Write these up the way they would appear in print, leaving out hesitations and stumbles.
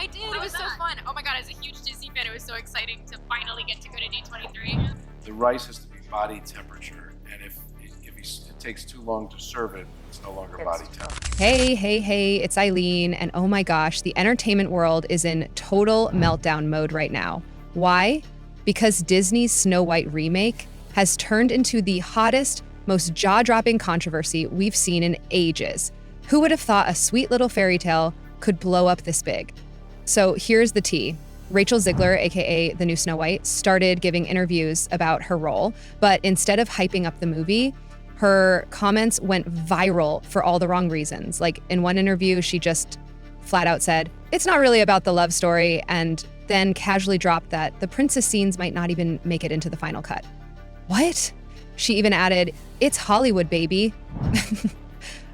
I did. It was so fun. Oh my god, as a huge Disney fan, it was so exciting to finally get to go to D23. The rice has to be body temperature, and if it takes too long to serve it, it's no longer body temperature. Hey, it's Eileen, and oh my gosh, the entertainment world is in total meltdown mode right now. Why? Because Disney's Snow White remake has turned into the hottest, most jaw-dropping controversy we've seen in ages. Who would have thought a sweet little fairy tale could blow up this big? So here's the tea. Rachel Zegler, aka the new Snow White, started giving interviews about her role, but instead of hyping up the movie, her comments went viral for all the wrong reasons. Like in one interview, she just flat out said, "It's not really about the love story," and then casually dropped that the princess scenes might not even make it into the final cut. What? She even added, "It's Hollywood, baby."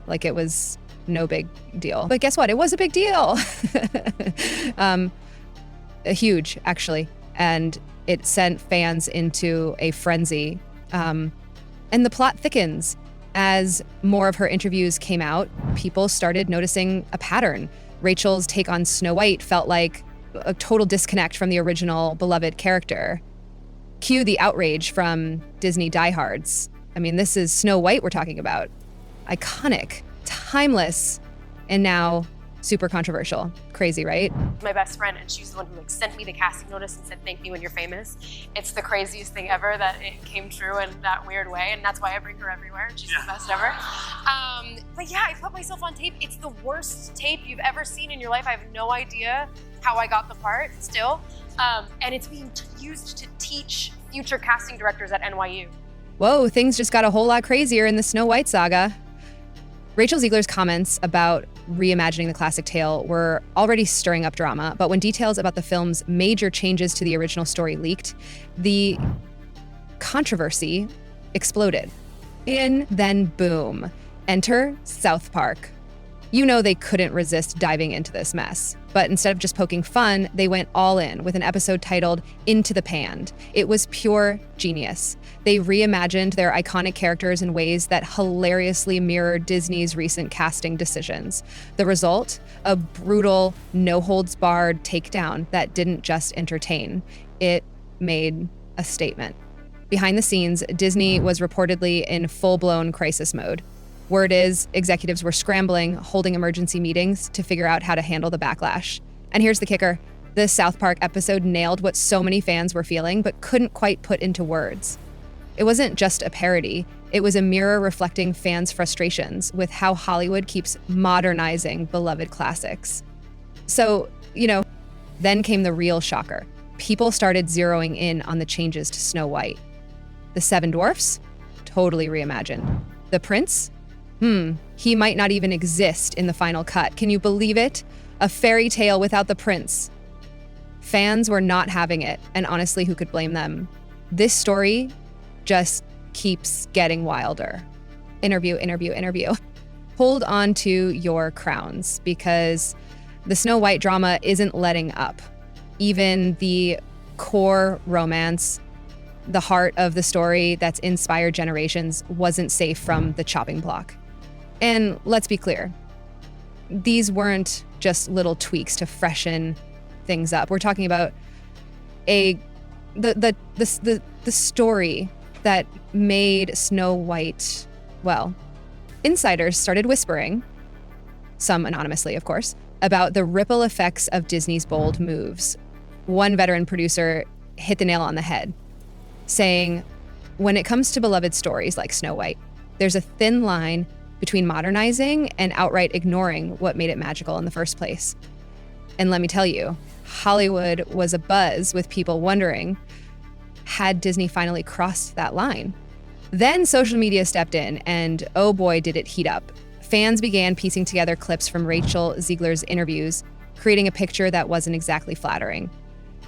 Like it was no big deal. But guess what? It was a big deal. Huge, actually. And it sent fans into a frenzy. And the plot thickens. As more of her interviews came out, people started noticing a pattern. Rachel's take on Snow White felt like a total disconnect from the original beloved character. Cue the outrage from Disney diehards. I mean, this is Snow White we're talking about. Iconic, timeless, and now super controversial. Crazy, right? My best friend, and she's the one who sent me the casting notice and said, "Thank me when you're famous." It's the craziest thing ever that it came true in that weird way, and that's why I bring her everywhere. She's the best ever. But yeah, I put myself on tape. It's the worst tape you've ever seen in your life. I have no idea how I got the part still. And it's being used to teach future casting directors at NYU. Whoa, things just got a whole lot crazier in the Snow White saga. Rachel Zegler's comments about reimagining the classic tale were already stirring up drama, but when details about the film's major changes to the original story leaked, the controversy exploded. And then boom, enter South Park. You know they couldn't resist diving into this mess. But instead of just poking fun, they went all in with an episode titled Into the Panned. It was pure genius. They reimagined their iconic characters in ways that hilariously mirrored Disney's recent casting decisions. The result? A brutal, no-holds-barred takedown that didn't just entertain. It made a statement. Behind the scenes, Disney was reportedly in full-blown crisis mode. Word is, executives were scrambling, holding emergency meetings to figure out how to handle the backlash. And here's the kicker. The South Park episode nailed what so many fans were feeling, but couldn't quite put into words. It wasn't just a parody. It was a mirror reflecting fans' frustrations with how Hollywood keeps modernizing beloved classics. So, then came the real shocker. People started zeroing in on the changes to Snow White. The Seven Dwarfs? Totally reimagined. The Prince? He might not even exist in the final cut. Can you believe it? A fairy tale without the prince. Fans were not having it, and honestly, who could blame them? This story just keeps getting wilder. Interview. Hold on to your crowns, because the Snow White drama isn't letting up. Even the core romance, the heart of the story that's inspired generations, wasn't safe from the chopping block. And let's be clear, these weren't just little tweaks to freshen things up. We're talking about the story that made Snow White, well, insiders started whispering, some anonymously, of course, about the ripple effects of Disney's bold moves. One veteran producer hit the nail on the head, saying, when it comes to beloved stories like Snow White, there's a thin line between modernizing and outright ignoring what made it magical in the first place. And let me tell you, Hollywood was abuzz with people wondering, had Disney finally crossed that line? Then social media stepped in, and oh boy, did it heat up. Fans began piecing together clips from Rachel Zegler's interviews, creating a picture that wasn't exactly flattering.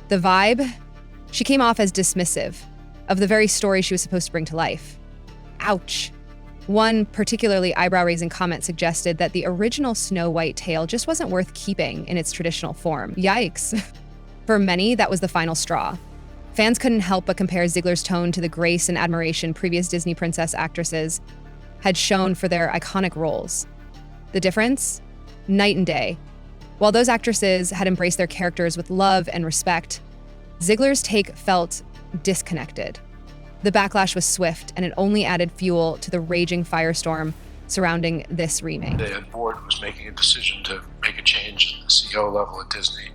The vibe? She came off as dismissive of the very story she was supposed to bring to life. Ouch. One particularly eyebrow-raising comment suggested that the original Snow White tale just wasn't worth keeping in its traditional form. Yikes. For many, that was the final straw. Fans couldn't help but compare Zegler's tone to the grace and admiration previous Disney princess actresses had shown for their iconic roles. The difference? Night and day. While those actresses had embraced their characters with love and respect, Zegler's take felt disconnected. The backlash was swift, and it only added fuel to the raging firestorm surrounding this remake. The board was making a decision to make a change at the CEO level at Disney,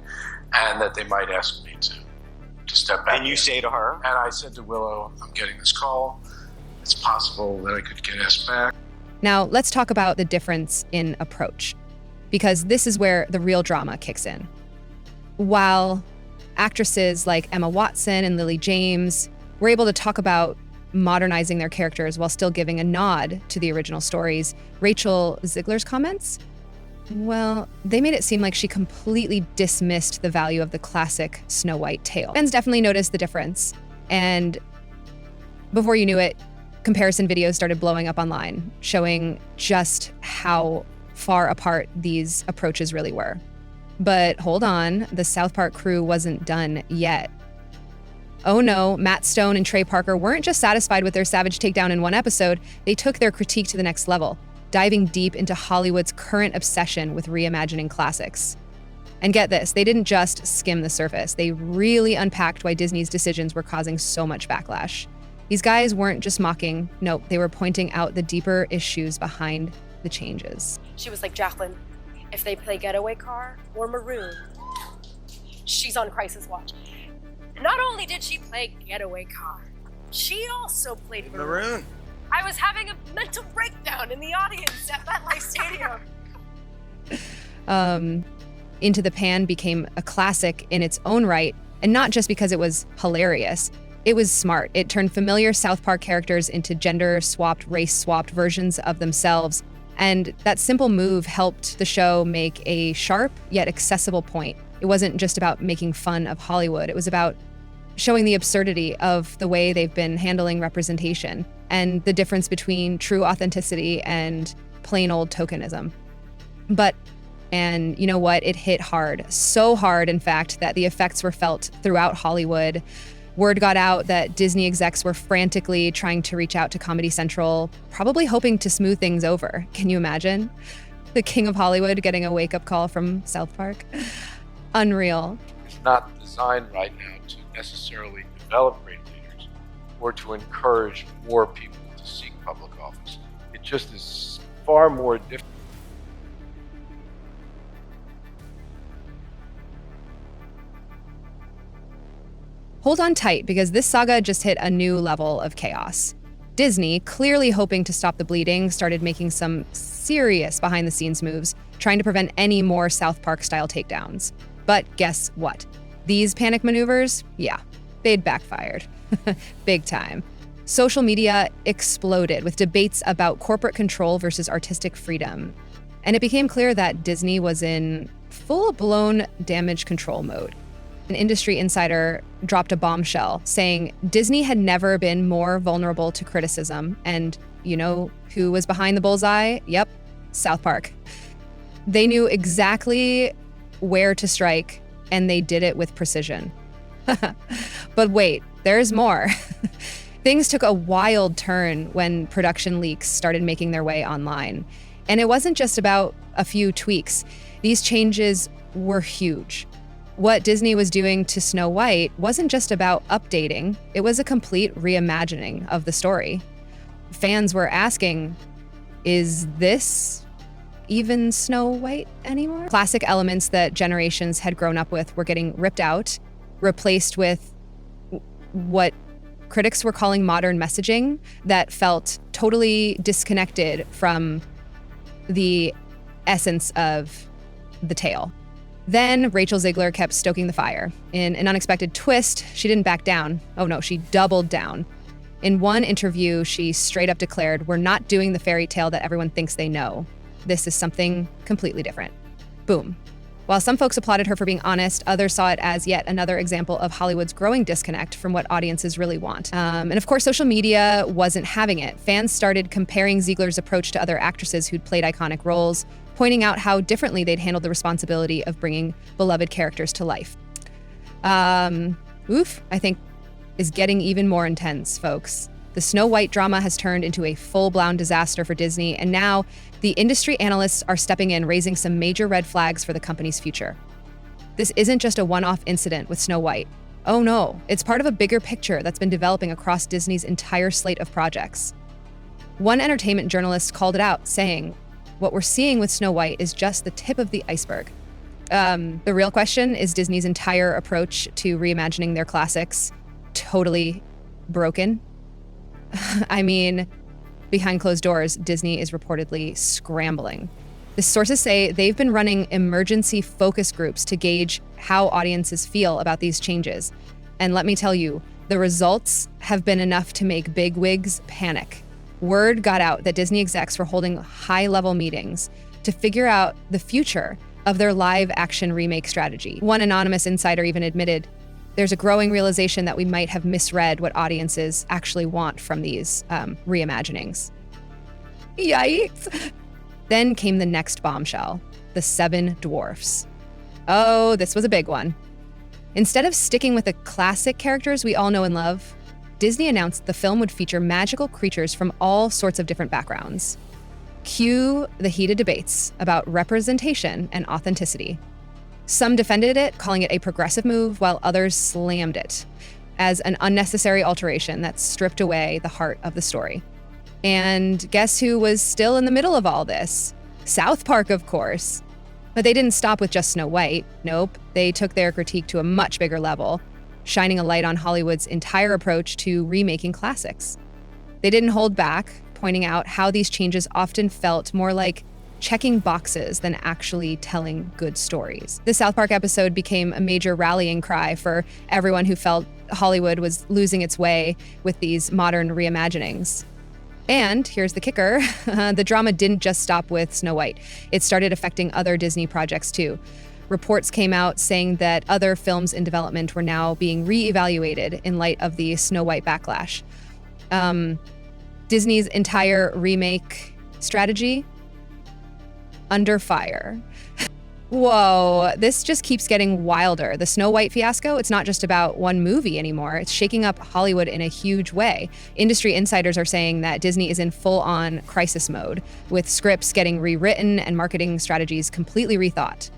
and that they might ask me to step back. And you say to her? And I said to Willow, I'm getting this call. It's possible that I could get asked back. Now, let's talk about the difference in approach, because this is where the real drama kicks in. While actresses like Emma Watson and Lily James were able to talk about modernizing their characters while still giving a nod to the original stories, Rachel Zegler's comments, well, they made it seem like she completely dismissed the value of the classic Snow White tale. Fans definitely noticed the difference, and before you knew it, comparison videos started blowing up online, showing just how far apart these approaches really were. But hold on, the South Park crew wasn't done yet. Oh no, Matt Stone and Trey Parker weren't just satisfied with their savage takedown in one episode, they took their critique to the next level, diving deep into Hollywood's current obsession with reimagining classics. And get this, they didn't just skim the surface, they really unpacked why Disney's decisions were causing so much backlash. These guys weren't just mocking, nope, they were pointing out the deeper issues behind the changes. She was like, Jacqueline, if they play Getaway Car or Maroon, she's on crisis watch. Not only did she play Getaway Car, she also played Maroon. I was having a mental breakdown in the audience at MetLife Stadium. Into the Pan became a classic in its own right, and not just because it was hilarious. It was smart. It turned familiar South Park characters into gender-swapped, race-swapped versions of themselves, and that simple move helped the show make a sharp yet accessible point. It wasn't just about making fun of Hollywood. It was about showing the absurdity of the way they've been handling representation and the difference between true authenticity and plain old tokenism. And you know what? It hit hard. So hard, in fact, that the effects were felt throughout Hollywood. Word got out that Disney execs were frantically trying to reach out to Comedy Central, probably hoping to smooth things over. Can you imagine? The king of Hollywood getting a wake-up call from South Park? Unreal. It's not designed right now to necessarily develop great leaders or to encourage more people to seek public office. It just is far more difficult. Hold on tight, because this saga just hit a new level of chaos. Disney, clearly hoping to stop the bleeding, started making some serious behind-the-scenes moves, trying to prevent any more South Park-style takedowns. But guess what? These panic maneuvers, yeah, they'd backfired. Big time. Social media exploded with debates about corporate control versus artistic freedom. And it became clear that Disney was in full-blown damage control mode. An industry insider dropped a bombshell saying Disney had never been more vulnerable to criticism. And you know who was behind the bullseye? Yep, South Park. They knew exactly where to strike, and they did it with precision. But wait, there's more. Things took a wild turn when production leaks started making their way online. And it wasn't just about a few tweaks. These changes were huge. What Disney was doing to Snow White wasn't just about updating, it was a complete reimagining of the story. Fans were asking, is this even Snow White anymore? Classic elements that generations had grown up with were getting ripped out, replaced with what critics were calling modern messaging that felt totally disconnected from the essence of the tale. Then Rachel Zegler kept stoking the fire. In an unexpected twist, she didn't back down. Oh no, she doubled down. In one interview, she straight up declared, "We're not doing the fairy tale that everyone thinks they know. This is something completely different." Boom. While some folks applauded her for being honest, others saw it as yet another example of Hollywood's growing disconnect from what audiences really want. And of course, social media wasn't having it. Fans started comparing Zegler's approach to other actresses who'd played iconic roles, pointing out how differently they'd handled the responsibility of bringing beloved characters to life. I think is getting even more intense, folks. The Snow White drama has turned into a full-blown disaster for Disney, and now the industry analysts are stepping in, raising some major red flags for the company's future. This isn't just a one-off incident with Snow White. Oh no, it's part of a bigger picture that's been developing across Disney's entire slate of projects. One entertainment journalist called it out, saying, "What we're seeing with Snow White is just the tip of the iceberg." The real question is Disney's entire approach to reimagining their classics totally broken? I mean, behind closed doors, Disney is reportedly scrambling. The sources say they've been running emergency focus groups to gauge how audiences feel about these changes. And let me tell you, the results have been enough to make bigwigs panic. Word got out that Disney execs were holding high-level meetings to figure out the future of their live-action remake strategy. One anonymous insider even admitted, "There's a growing realization that we might have misread what audiences actually want from these reimaginings." Yikes! Then came the next bombshell, the 7 Dwarfs. Oh, this was a big one. Instead of sticking with the classic characters we all know and love, Disney announced the film would feature magical creatures from all sorts of different backgrounds. Cue the heated debates about representation and authenticity. Some defended it, calling it a progressive move, while others slammed it as an unnecessary alteration that stripped away the heart of the story. And guess who was still in the middle of all this? South Park, of course. But they didn't stop with just Snow White. Nope, they took their critique to a much bigger level, shining a light on Hollywood's entire approach to remaking classics. They didn't hold back, pointing out how these changes often felt more like checking boxes than actually telling good stories. The South Park episode became a major rallying cry for everyone who felt Hollywood was losing its way with these modern reimaginings. And here's the kicker, the drama didn't just stop with Snow White. It started affecting other Disney projects too. Reports came out saying that other films in development were now being re-evaluated in light of the Snow White backlash. Disney's entire remake strategy, under fire. Whoa, this just keeps getting wilder. The Snow White fiasco, it's not just about one movie anymore. It's shaking up Hollywood in a huge way. Industry insiders are saying that Disney is in full-on crisis mode, with scripts getting rewritten and marketing strategies completely rethought.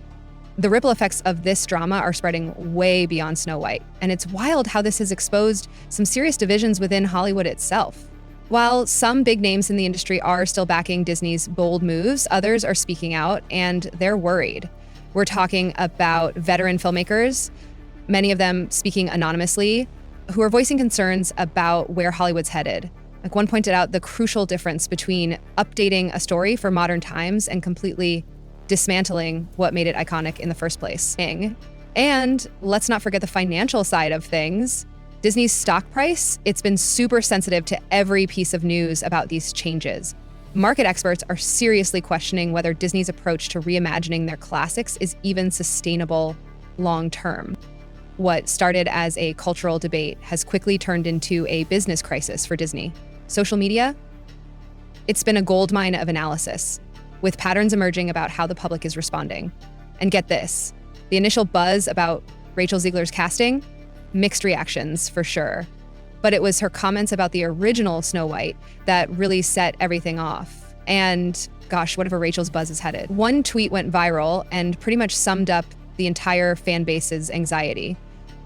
The ripple effects of this drama are spreading way beyond Snow White, and it's wild how this has exposed some serious divisions within Hollywood itself. While some big names in the industry are still backing Disney's bold moves, others are speaking out, and they're worried. We're talking about veteran filmmakers, many of them speaking anonymously, who are voicing concerns about where Hollywood's headed. Like one pointed out the crucial difference between updating a story for modern times and completely dismantling what made it iconic in the first place. And let's not forget the financial side of things. Disney's stock price, it's been super sensitive to every piece of news about these changes. Market experts are seriously questioning whether Disney's approach to reimagining their classics is even sustainable long-term. What started as a cultural debate has quickly turned into a business crisis for Disney. Social media? It's been a goldmine of analysis, with patterns emerging about how the public is responding. And get this, the initial buzz about Rachel Zegler's casting, mixed reactions for sure. But it was her comments about the original Snow White that really set everything off. And gosh, whatever Rachel's buzz is headed. One tweet went viral and pretty much summed up the entire fan base's anxiety.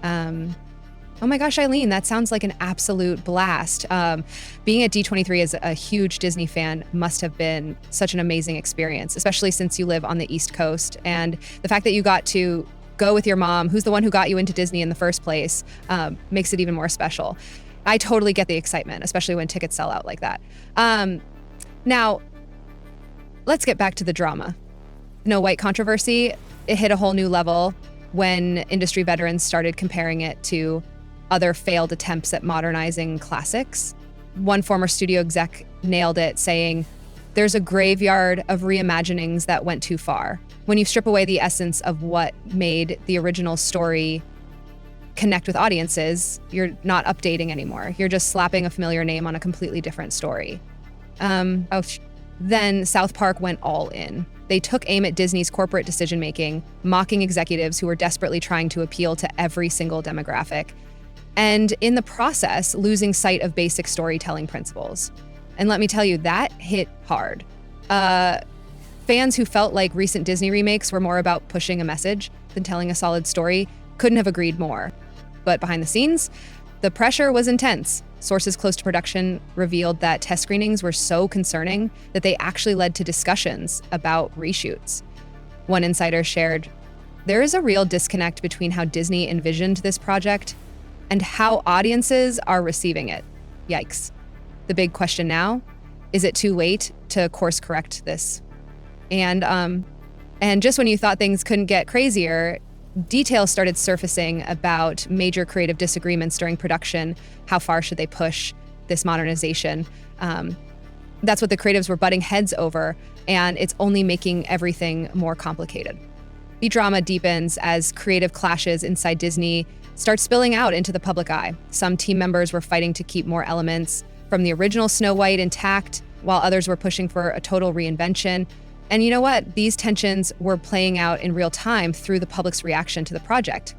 Oh my gosh, Eileen, that sounds like an absolute blast. Being at D23 as a huge Disney fan must have been such an amazing experience, especially since you live on the East Coast. And the fact that you got to go with your mom, who's the one who got you into Disney in the first place, makes it even more special. I totally get the excitement, especially when tickets sell out like that. Now, let's get back to the drama. Snow White controversy, it hit a whole new level when industry veterans started comparing it to other failed attempts at modernizing classics. One former studio exec nailed it, saying, "There's a graveyard of reimaginings that went too far." When you strip away the essence of what made the original story connect with audiences, you're not updating anymore. You're just slapping a familiar name on a completely different story. Then South Park went all in. They took aim at Disney's corporate decision-making, mocking executives who were desperately trying to appeal to every single demographic. and in the process, losing sight of basic storytelling principles. And let me tell you, that hit hard. Fans who felt like recent Disney remakes were more about pushing a message than telling a solid story couldn't have agreed more. But behind the scenes, the pressure was intense. Sources close to production revealed that test screenings were so concerning that they actually led to discussions about reshoots. One insider shared, "There is a real disconnect between how Disney envisioned this project and how audiences are receiving it. Yikes. The big question now, is it too late to course correct this?" And just when you thought things couldn't get crazier, details started surfacing about major creative disagreements during production. How far should they push this modernization? That's what the creatives were butting heads over, and it's only making everything more complicated. The drama deepens as creative clashes inside Disney start spilling out into the public eye. Some team members were fighting to keep more elements from the original Snow White intact, while others were pushing for a total reinvention. And you know what? These tensions were playing out in real time through the public's reaction to the project.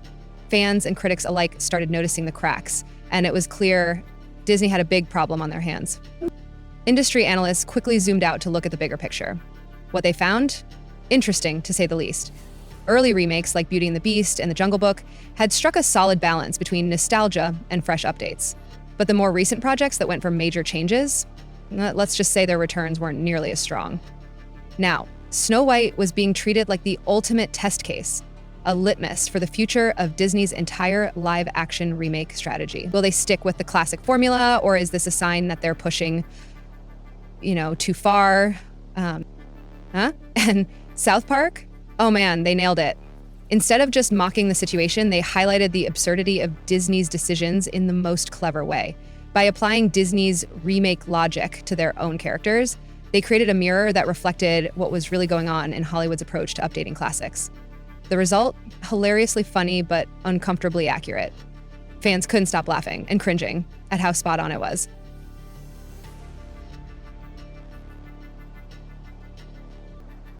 Fans and critics alike started noticing the cracks, and it was clear Disney had a big problem on their hands. Industry analysts quickly zoomed out to look at the bigger picture. What they found? Interesting, to say the least. Early remakes like Beauty and the Beast and The Jungle Book had struck a solid balance between nostalgia and fresh updates. But the more recent projects that went for major changes, let's just say their returns weren't nearly as strong. Now, Snow White was being treated like the ultimate test case, a litmus for the future of Disney's entire live-action remake strategy. Will they stick with the classic formula, or is this a sign that they're pushing, too far? And South Park? Oh man, they nailed it. Instead of just mocking the situation, they highlighted the absurdity of Disney's decisions in the most clever way. By applying Disney's remake logic to their own characters, they created a mirror that reflected what was really going on in Hollywood's approach to updating classics. The result? Hilariously funny, but uncomfortably accurate. Fans couldn't stop laughing and cringing at how spot on it was.